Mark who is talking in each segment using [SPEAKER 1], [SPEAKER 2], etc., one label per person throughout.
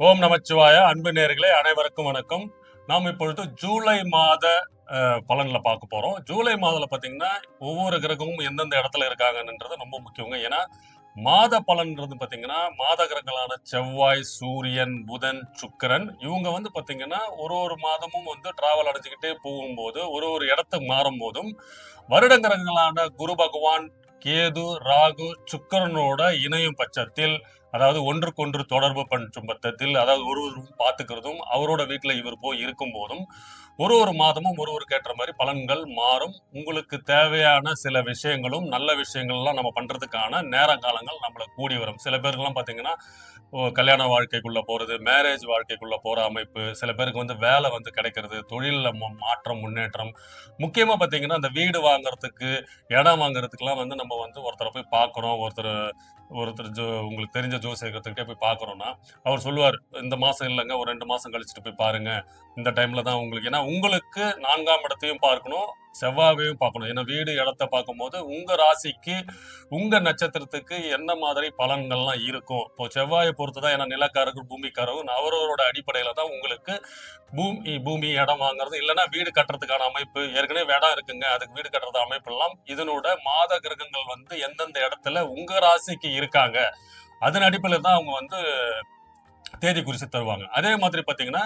[SPEAKER 1] ஓம் நமச்சிவாய. அன்பு நேயர்களே அனைவருக்கும் வணக்கம். நாம் இப்பொழுது ஜூலை மாத பலன்ல பார்க்க போறோம். ஜூலை மாதத்துல பாத்தீங்கன்னா ஒவ்வொரு கிரகமும் எந்தெந்த இடத்துல இருக்காங்கன்றது ரொம்ப முக்கியங்க. ஏன்னா மாத பலன்றது பாத்தீங்கன்னா மாத கிரகங்களான செவ்வாய், சூரியன், புதன், சுக்கிரன் இவங்க பாத்தீங்கன்னா ஒரு ஒரு மாதமும் டிராவல் அடைஞ்சுக்கிட்டே போகும்போது ஒரு ஒரு இடத்துக்கு மாறும் போதும் வருட கிரகங்களான குரு பகவான், கேது, ராகு, சுக்கிரனோட இணையும் பட்சத்தில், அதாவது ஒன்றுக்கொன்று தொடர்பு பற்றும் பட்சத்தில், அதாவது ஒருவரும் பார்த்துக்கிறதும் அவரோட வீட்டுல இவர் போய் இருக்கும் போதும் ஒரு ஒரு மாதமும் ஒருவருக்கு ஏற்ற மாதிரி பலன்கள் மாறும். உங்களுக்கு தேவையான சில விஷயங்களும் நல்ல விஷயங்கள்லாம் நம்ம பண்றதுக்கான நேர காலங்கள் நம்மள கூடி வரும். சில பேருக்குலாம் பாத்தீங்கன்னா கல்யாண வாழ்க்கைக்குள்ள போறது, மேரேஜ் வாழ்க்கைக்குள்ள போற அமைப்பு, சில பேருக்கு வேலை கிடைக்கிறது, தொழில்ல மாற்றம், முன்னேற்றம். முக்கியமா பாத்தீங்கன்னா அந்த வீடு வாங்குறதுக்கு, இடம் வாங்குறதுக்குலாம் நம்ம ஒருத்தரை போய் பார்க்குறோம். ஒருத்தர் ஒருத்தர் உங்களுக்கு தெரிஞ்ச ஜோசியர்கிட்ட போய் பார்க்குறோம்னா, அவர் சொல்லுவார், இந்த மாசம் இல்லைங்க, ஒரு 2 மாசம் கழிச்சுட்டு போய் பாருங்க. இந்த டைம்ல தான் உங்களுக்கு, ஏன்னா உங்களுக்கு 4ஆம் இடத்தையும் பார்க்கணும், செவ்வாயையும் பார்க்கணும். ஏன்னா வீடு இடத்தை பார்க்கும்போது உங்க ராசிக்கு, உங்க நட்சத்திரத்துக்கு என்ன மாதிரி பலன்கள்லாம் இருக்கும். இப்போ செவ்வாயை பொறுத்துதான், ஏன்னா நிலக்காரர்கள், பூமிக்காரர்கள் அவரவரோட அடிப்படையில தான் உங்களுக்கு பூமி இடம் வாங்குறது, இல்லைன்னா வீடு கட்டுறதுக்கான அமைப்பு. ஏற்கனவே இடம் இருக்குங்க, அதுக்கு வீடு கட்டுறது அமைப்பு எல்லாம் இதனோட மாத கிரகங்கள் எந்தெந்த இடத்துல உங்க ராசிக்கு இருக்காங்க, அதன் அடிப்படையில் தான் அவங்க தேதி குறிச்சு தருவாங்க. அதே மாதிரி பாத்தீங்கன்னா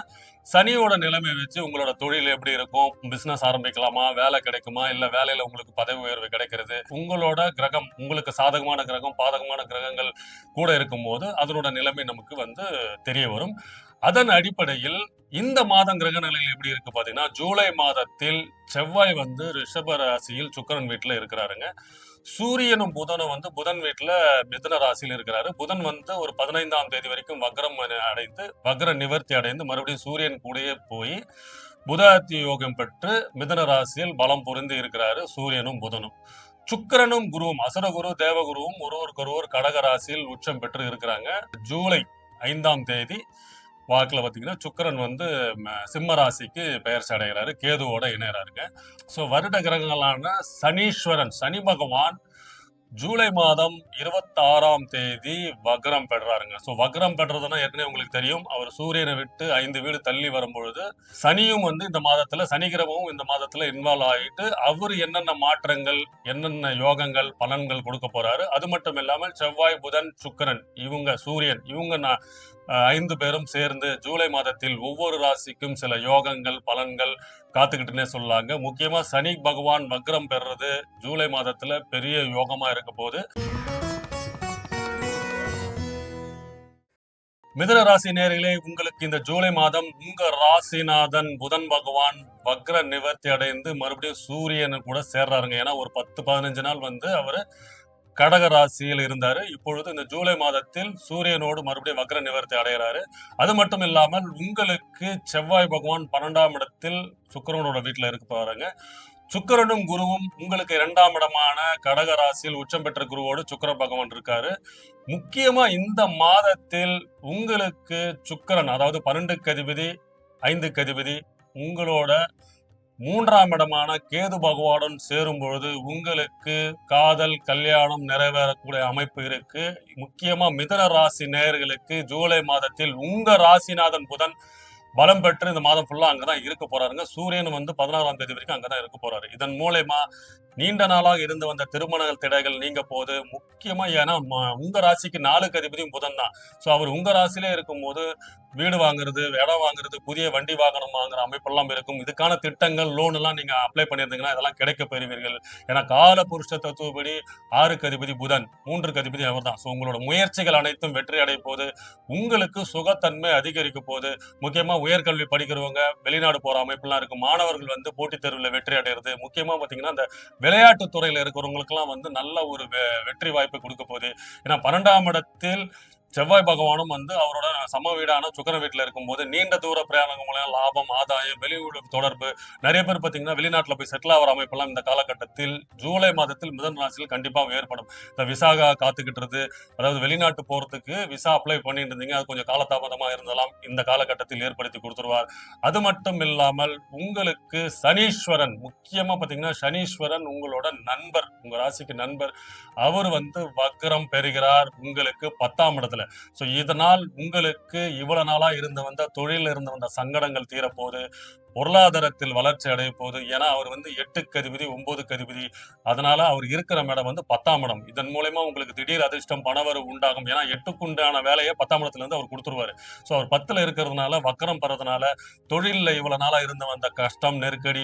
[SPEAKER 1] சனியோட நிலைமை வச்சு உங்களோட தொழில் எப்படி இருக்கும், பிசினஸ் ஆரம்பிக்கலாமா, வேலை கிடைக்குமா, இல்ல வேலையில உங்களுக்கு பதவி உயர்வு கிடைக்கிறது, உங்களோட கிரகம், உங்களுக்கு சாதகமான கிரகம், பாதகமான கிரகங்கள் கூட இருக்கும் போது அதனோட நிலைமை நமக்கு தெரிய வரும். அதன் அடிப்படையில் இந்த மாதம் கிரக நிலைகள் எப்படி இருக்கு பாத்தீங்கன்னா, ஜூலை மாதத்தில் செவ்வாய் ரிஷப ராசியில் சுக்கிரன் வீட்டுல இருக்கிறாருங்க. சூரியனும் புதனும் புதன் வீட்டுல மிதுன ராசியில் இருக்கிறாரு. புதன் ஒரு 15ஆம் தேதி வரைக்கும் வக்ரம் அடைந்து, வக்ர நிவர்த்தி அடைந்து மறுபடியும் சூரியன் கூடயே போய் புதாத்தி யோகம் பெற்று மிதுன ராசியில் பலம் பொருந்தி இருக்கிறாரு சூரியனும் புதனும். சுக்கிரனும் குருவும், அசுரகுரு தேவகுருவும் ஒருவருக்கொருவர் கடக ராசியில் உச்சம் பெற்று இருக்கிறாங்க. ஜூலை 5ஆம் தேதி வாக்குல பாத்தீங்கன்னா சுக்கிரன் சிம்ம ராசிக்கு பெயர்ச்சி அடைகிறாரு, கேதுவோட இணையறாருங்க. சோ வருட கிரகங்களான சனீஸ்வரன், சனி பகவான் ஜூலை மாதம் 26ஆம் தேதி வக்ரம் பெறாருங்க. சோ வக்ரம் பெறதுன்னா ஏற்கனவே உங்களுக்கு தெரியும், அவர் சூரியனை விட்டு 5 வீடு தள்ளி வரும்பொழுது சனியும் இந்த மாதத்துல, சனி கிரகமும் இந்த மாதத்துல இன்வால்வ் ஆகிட்டு அவர் என்னென்ன மாற்றங்கள், என்னென்ன யோகங்கள், பலன்கள் கொடுக்க போறாரு. அது மட்டும் இல்லாமல் செவ்வாய், புதன், சுக்கிரன், இவங்க சூரியன், இவங்க 5 பேரும் சேர்ந்து ஜூலை மாதத்தில் ஒவ்வொரு ராசிக்கும் சில யோகங்கள், பலன்கள் காத்துக்கிட்டுனே சொல்லாங்க. முக்கியமா சனி பகவான் வக்ரம் பெறது ஜூலை மாதத்துல பெரிய யோகமா இருக்க போது. மிதுன ராசி நேயர்களே, உங்களுக்கு இந்த ஜூலை மாதம் உங்க ராசிநாதன் புதன் பகவான் வக்ர நிவர்த்தி அடைந்து மறுபடியும் சூரியனு கூட சேர்றாருங்க. ஏன்னா ஒரு 10-15 நாள் அவரு கடக ராசியில் இருந்தாரு. இப்பொழுது இந்த ஜூலை மாதத்தில் சூரியனோடு மறுபடியும் வக்ர நிவர்த்தி அடைகிறாரு. அது மட்டும் இல்லாமல் உங்களுக்கு செவ்வாய் பகவான் 12ஆம் இடத்தில் சுக்கிரனோட வீட்டுல இருக்க போறாங்க. சுக்கிரனும் குருவும் உங்களுக்கு 2ஆம் இடமான கடக ராசியில் உச்சம் பெற்ற குருவோடு சுக்கிர பகவான் இருக்காரு. முக்கியமா இந்த மாதத்தில் உங்களுக்கு சுக்கிரன், அதாவது 12க்கு அதிபதி, 5க்கு அதிபதி, உங்களோட 3ஆம் இடமான கேது பகவானுடன் சேரும் பொழுது உங்களுக்கு காதல், கல்யாணம் நிறைவேறக்கூடிய அமைப்பு இருக்கு. முக்கியமா மிதுன ராசி நேயர்களுக்கு ஜூலை மாதத்தில் உங்க ராசிநாதன் புதன் பலம் பெற்று இந்த மாதம் ஃபுல்லா அங்கதான் இருக்க போறாருங்க. சூரியன் 16ஆம் தேதி வரைக்கும் அங்கதான் இருக்க போறாரு. இதன் மூலமா நீண்ட நாளாக இருந்து வந்த திருமண தடைகள் நீங்க போது. முக்கியமா ஏன்னா உங்க ராசிக்கு 4க்கு அதிபதியும் புதன் தான். சோ அவர் உங்க ராசியிலே இருக்கும் போது வீடு வாங்குறது, இடம் வாங்குறது, புதிய வண்டி வாகனம் வாங்குற அமைப்பெல்லாம் இருக்கும். இதுக்கான திட்டங்கள், லோன் எல்லாம் நீங்க அப்ளை பண்ணியிருந்தீங்கன்னா இதெல்லாம் கிடைக்க பெறுவீர்கள். ஏன்னா கால புருஷ தத்துவப்படி 6க்கு அதிபதி புதன், 3க்கு அதிபதி அவர் தான். சோ உங்களோட முயற்சிகள் அனைத்தும் வெற்றி அடைய போது. உங்களுக்கு சுகத்தன்மை அதிகரிக்க போது. முக்கியமா உயர்கல்வி படிக்கிறவங்க வெளிநாடு போற அமைப்புலாம் இருக்கு. மாணவர்கள் போட்டித் தேர்வுல வெற்றி அடைகிறது. முக்கியமா பாத்தீங்கன்னா இந்த விளையாட்டு துறையில இருக்கிறவங்களுக்கு எல்லாம் நல்ல ஒரு வெற்றி வாய்ப்பு கொடுக்க போகுது. ஏன்னா 12ஆம் இடத்தில் செவ்வாய் பகவானும் அவரோட சம வீடான சுக்கிர வீட்டுல இருக்கும்போது நீண்ட தூர பிரயாணம் மூலம் லாபம், ஆதாயம், வெளியூர் தொடர்பு, நிறைய பேர் பாத்தீங்கன்னா வெளிநாட்டுல போய் செட்டில் ஆகிற அமைப்பெல்லாம் இந்த காலகட்டத்தில் ஜூலை மாதத்தில் மிதுன ராசியில் கண்டிப்பா ஏற்படும். இந்த விசா காத்துக்கிட்டு, அதாவது வெளிநாட்டு போறதுக்கு விசா அப்ளை பண்ணிட்டு இருந்தீங்க, அது கொஞ்சம் காலதாமதமா இருந்தாலும் இந்த காலகட்டத்தில் ஏற்படுத்தி கொடுத்துருவார். அது மட்டும் இல்லாமல் உங்களுக்கு சனீஸ்வரன், முக்கியமா பாத்தீங்கன்னா சனீஸ்வரன் உங்களோட நண்பர், உங்க ராசிக்கு நண்பர், அவர் வக்ரம் பெறுகிறார் உங்களுக்கு 10ஆம் இடத்துல. மாதத்துல. ஸோ இதனால் உங்களுக்கு இவ்வளவு நாளா இருந்து வந்த தொழில இருந்து வந்த சங்கடங்கள் தீரப்போகுது. பொருளாதாரத்தில் வளர்ச்சி அடைய போகுது. ஏன்னா அவர் வந்து 8க்கு அதிபதி, 9க்கு அதிபதி. அதனால அவர் இருக்கிற இடம் வந்து 10ஆம் இடம். இதன் மூலியமா உங்களுக்கு திடீர் அதிர்ஷ்டம், பணவரவு உண்டாகும். ஏன்னா 8க்கு உண்டான வேலைய 10ஆம் இடத்துல இருந்து அவர் குடுத்துருவாரு. ஸோ அவர் 10ல இருக்கிறதுனால, வக்கரம் பெறதுனால, தொழில்ல இவ்வளவு நாளா இருந்து வந்த கஷ்டம், நெருக்கடி,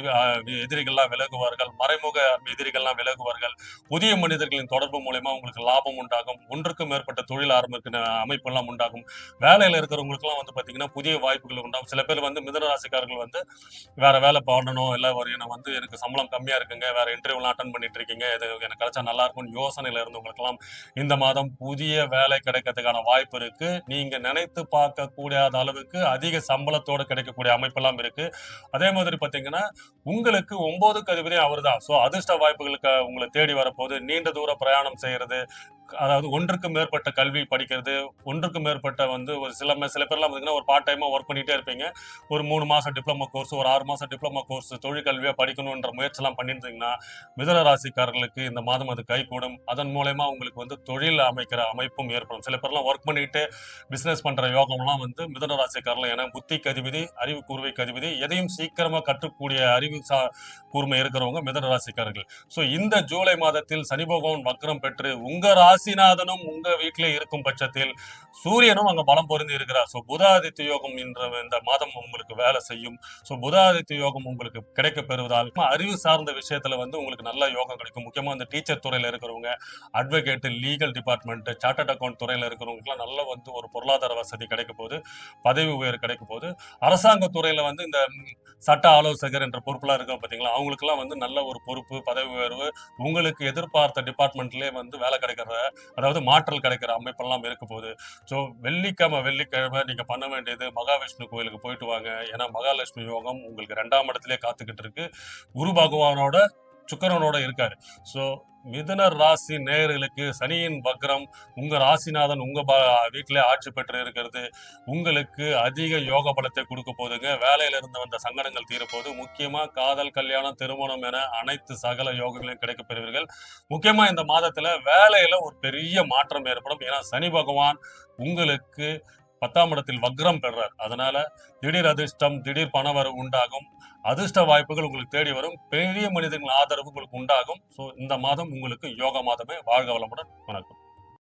[SPEAKER 1] எதிரிகள்லாம் விலகுவார்கள். மறைமுக எதிரிகள்லாம் விலகுவார்கள். புதிய மனிதர்களின் தொடர்பு மூலியமா உங்களுக்கு லாபம் உண்டாகும். ஒன்றுக்கும் மேற்பட்ட தொழில் ஆரம்பிக்கிற அமைப்பெல்லாம் உண்டாகும். வேலையில இருக்கிறவங்களுக்கெல்லாம் வந்து பார்த்தீங்கன்னா, புதிய வாய்ப்புகள் உண்டாகும். சில பேர் வந்து மிதுன ராசிக்காரர்கள் வந்து வேற வேலை பண்ணணும், இல்ல எனக்கு சம்பளம் கம்மியா இருக்குங்க, வேற இன்டர்வியூலாம் அட்டெண்ட் பண்ணிட்டு இருக்கீங்க, இது எனக்கு கிடைச்சா நல்லா இருக்கும்னு யோசனையில இருந்தவங்களுக்கெல்லாம் இந்த மாதம் புதிய வேலை கிடைக்கிறதுக்கான வாய்ப்பு இருக்கு. நீங்க நினைத்து பார்க்க கூடாத அளவுக்கு அதிக சம்பளத்தோட கிடைக்கக்கூடிய அமைப்பெல்லாம் இருக்கு. அதே மாதிரி பார்த்தீங்கன்னா, உங்களுக்கு 9க்கு அதிபதி அவர்தான். ஸோ அதிர்ஷ்ட வாய்ப்புகளுக்கு உங்களை தேடி வரப்போகுது. நீண்ட தூர பிரயாணம் செய்யறது, அதாவது ஒன்றுக்கு மேற்பட்ட கல்வி படிக்கிறது, ஒன்றுக்கு மேற்பட்ட வந்து ஒரு சில பேர்லாம் பார்த்தீங்கன்னா, ஒரு பார்ட் டைமா ஒர்க் பண்ணிட்டே இருப்பீங்க. ஒரு 3 மாசம் டிப்ளமோ கோர்ஸ், ஒரு 6 மாசம் டிப்ளமோ கோர்ஸ், தொழிற்கல்வியா படிக்கணுன்ற முயற்சிலாம் பண்ணியிருந்தீங்கன்னா, மிதுன ராசிக்காரர்களுக்கு இந்த மாதம் அது கைகூடும். அதன் மூலியமா உங்களுக்கு வந்து தொழில் அமைக்கிற அமைப்பும் ஏற்படும். சில பேர்லாம் ஒர்க் பண்ணிட்டு பிசினஸ் பண்ற யோகம்லாம் வந்து மிதுன ராசிக்காரர்கள். ஏன்னா புத்திக்கு அதிபதி, அறிவு கூர்மைக்கு அதிபதி, எதையும் சீக்கிரமா கற்றுக்கூடிய கூர்மை இருக்கிறவங்க மிதுன ராசிக்காரர்கள். ஸோ இந்த ஜூலை மாதத்தில் சனி பகவான் வக்ரம் பெற்று உங்க ராசிநாதனும் உங்க வீட்டிலே இருக்கும் பட்சத்தில் சூரியனும் அங்க பலம் பொருந்தி இருக்கிறார். ஸோ புதாதித்ய யோகம் என்ற இந்த மாதம் உங்களுக்கு வேலை செய்யும். ஸோ புதாதித்ய யோகம் உங்களுக்கு கிடைக்க பெறுவதால் அறிவு சார்ந்த விஷயத்துல வந்து உங்களுக்கு நல்ல யோகம் கிடைக்கும். முக்கியமா இந்த டீச்சர் துறையில இருக்கிறவங்க, advocate, legal department, chartered account துறையில இருக்கிறவங்களுக்குலாம் நல்ல வந்து ஒரு பொருளாதார வசதி கிடைக்க போகுது. பதவி உயர் கிடைக்க போகுது. அரசாங்க துறையில வந்து இந்த சட்ட ஆலோசகர் என்ற பொறுப்புலாம் இருக்கும் பார்த்தீங்களா, அவங்களுக்கெல்லாம் வந்து நல்ல ஒரு பொறுப்பு, பதவி உயர்வு, உங்களுக்கு எதிர்பார்த்த டிபார்ட்மெண்ட்லயே வந்து வேலை கிடைக்கிற, அதாவது மாற்றல் கிடைக்கிற அமைப்பெல்லாம் இருக்க போகுது. ஸோ வெள்ளிக்கிழமை நீங்க பண்ண வேண்டியது மகாவிஷ்ணு கோயிலுக்கு போயிட்டு வாங்க. ஏன்னா மகாலட்சுமி யோகம் உங்களுக்கு 2ஆம் இடத்திலே காத்துக்கிட்டு இருக்கு. குரு பகவானோட சுக்கிரனோட இருக்காரு. ஸோ மிதுன ராசி நேயர்களுக்கு சனியின் வக்ரம், உங்க ராசிநாதன் உங்க வீட்டிலே ஆட்சி பெற்று இருக்கிறது உங்களுக்கு அதிக யோக பலத்தை கொடுக்க போகுதுங்க. வேலையில இருந்து வந்த சங்கடங்கள் தீரப்போகுது. முக்கியமா காதல், கல்யாணம், திருமணம் என அனைத்து சகல யோகங்களையும் கிடைக்கப் பெறுவீர்கள். முக்கியமா இந்த மாதத்துல வேலையில ஒரு பெரிய மாற்றம் ஏற்படும். ஏன்னா சனி பகவான் உங்களுக்கு 10ஆம் இடத்தில் வக்ரம் பெறார். அதனால திடீர் அதிர்ஷ்டம், திடீர் பணவரவு உண்டாகும். அதிர்ஷ்ட வாய்ப்புகள் உங்களுக்கு தேடி வரும். பெரிய மனிதர்கள் ஆதரவு உங்களுக்கு உண்டாகும். ஸோ இந்த மாதம் உங்களுக்கு யோக மாதமே. வாழ்க வளமுடன். வணக்கம்.